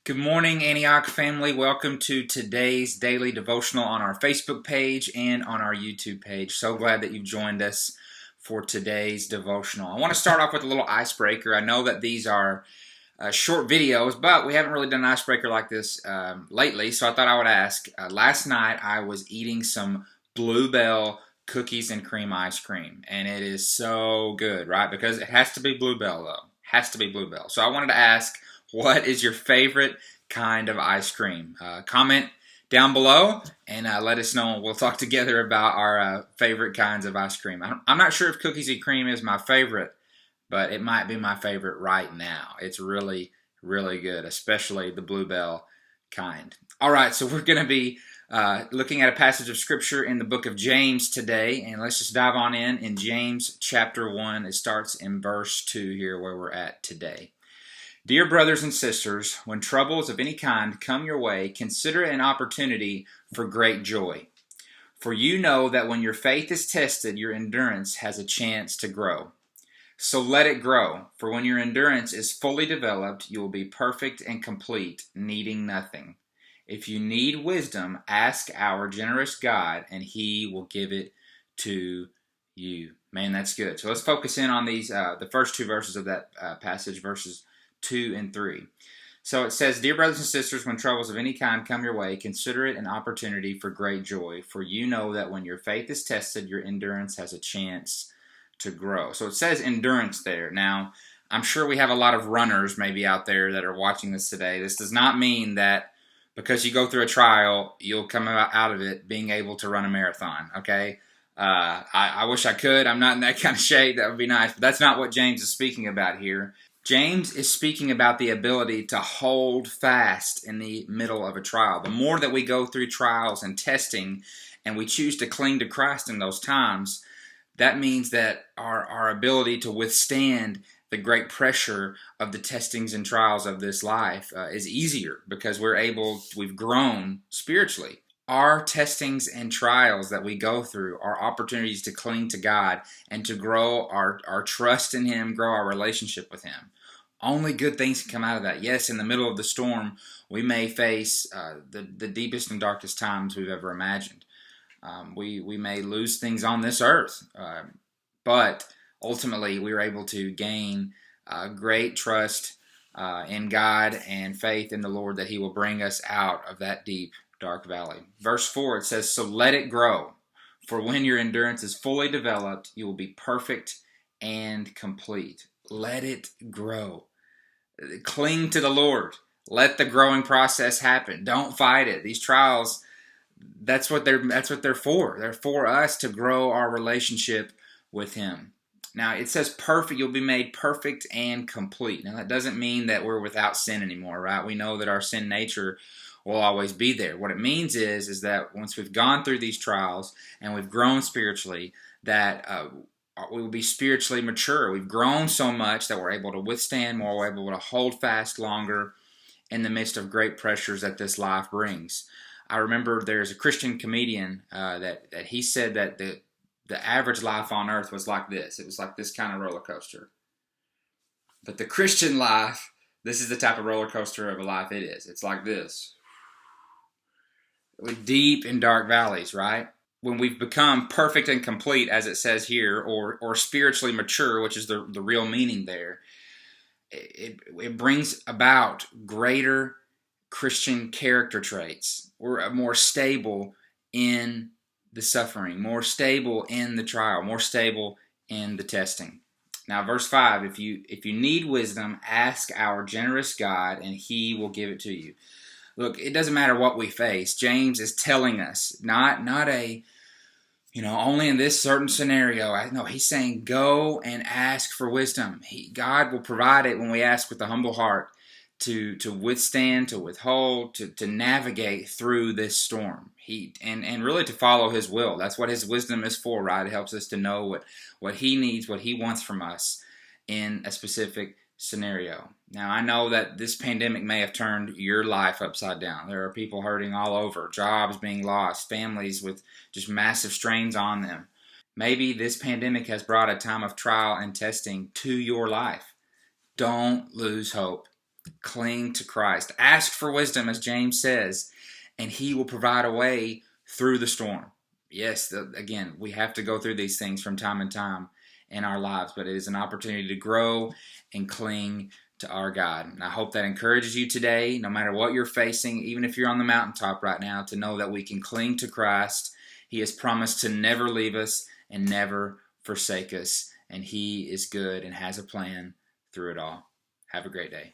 Good morning, Antioch family. Welcome to today's daily devotional on our Facebook page and on our YouTube page. So glad that you've joined us for today's devotional. I want to start off with a little icebreaker. I know that these are short videos, but we haven't really done an icebreaker like this lately, so I thought I would ask. Last night I was eating some Bluebell cookies and cream ice cream, and it is so good, right? Because it has to be Bluebell, though. Has to be Bluebell. So I wanted to ask, what is your favorite kind of ice cream? Comment down below and let us know. We'll talk together about our favorite kinds of ice cream. I'm not sure if cookies and cream is my favorite, but it might be my favorite right now. It's really, really good, especially the Bluebell kind. All right, so we're going to be looking at a passage of Scripture in the book of James today, and let's just dive on in James chapter 1. It starts in verse 2 here where we're at today. Dear brothers and sisters, when troubles of any kind come your way, consider it an opportunity for great joy. For you know that when your faith is tested, your endurance has a chance to grow. So let it grow, for when your endurance is fully developed, you will be perfect and complete, needing nothing. If you need wisdom, ask our generous God, and He will give it to you. Man, that's good. So let's focus in on these, the first two verses of that passage, verses 2 and 3. So it says, Dear brothers and sisters, when troubles of any kind come your way, consider it an opportunity for great joy, for you know that when your faith is tested, your endurance has a chance to grow. So it says endurance there. Now, I'm sure we have a lot of runners maybe out there that are watching this today. This does not mean that because you go through a trial, you'll come out of it being able to run a marathon, okay? I wish I could. I'm not in that kind of shape. That would be nice. But that's not what James is speaking about here. James is speaking about the ability to hold fast in the middle of a trial. The more that we go through trials and testing and we choose to cling to Christ in those times, that means that our ability to withstand the great pressure of the testings and trials of this life is easier because we've grown spiritually. Our testings and trials that we go through are opportunities to cling to God and to grow our trust in Him, grow our relationship with Him. Only good things can come out of that. Yes, in the middle of the storm, we may face the deepest and darkest times we've ever imagined. We may lose things on this earth, but ultimately we are able to gain great trust in God and faith in the Lord that He will bring us out of that deep, dark valley. Verse 4, it says, So let it grow, for when your endurance is fully developed, you will be perfect and complete. Let it grow. Cling to the Lord. Let the growing process happen. Don't fight it. These trials, that's what they're for. They're for us to grow our relationship with Him. Now, it says perfect, you'll be made perfect and complete. Now, that doesn't mean that we're without sin anymore, right? We know that our sin nature will always be there. What it means is that once we've gone through these trials and we've grown spiritually, that we will be spiritually mature. We've grown so much that we're able to withstand more, we're able to hold fast longer in the midst of great pressures that this life brings. I remember there's a Christian comedian that he said that the average life on earth was like this. It was like this kind of roller coaster. But the Christian life, this is the type of roller coaster of a life it is. It's like this. With deep and dark valleys, right? When we've become perfect and complete, as it says here, or spiritually mature, which is the real meaning there, it brings about greater Christian character traits. We're more stable in the suffering, more stable in the trial, more stable in the testing. Now, verse 5, if you need wisdom, ask our generous God, and He will give it to you. Look, it doesn't matter what we face. James is telling us, not a, only in this certain scenario. No, he's saying go and ask for wisdom. God will provide it when we ask with a humble heart to withstand, to withhold, to navigate through this storm. And really to follow His will. That's what His wisdom is for, right? It helps us to know what He needs, what He wants from us in a specific scenario. Now, I know that this pandemic may have turned your life upside down. There are people hurting all over, jobs being lost, families with just massive strains on them. Maybe this pandemic has brought a time of trial and testing to your life. Don't lose hope. Cling to Christ. Ask for wisdom, as James says, and He will provide a way through the storm. Yes, again, we have to go through these things from time to time in our lives, but it is an opportunity to grow and cling to our God. And I hope that encourages you today, no matter what you're facing, even if you're on the mountaintop right now, to know that we can cling to Christ. He has promised to never leave us and never forsake us, and He is good and has a plan through it all. Have a great day.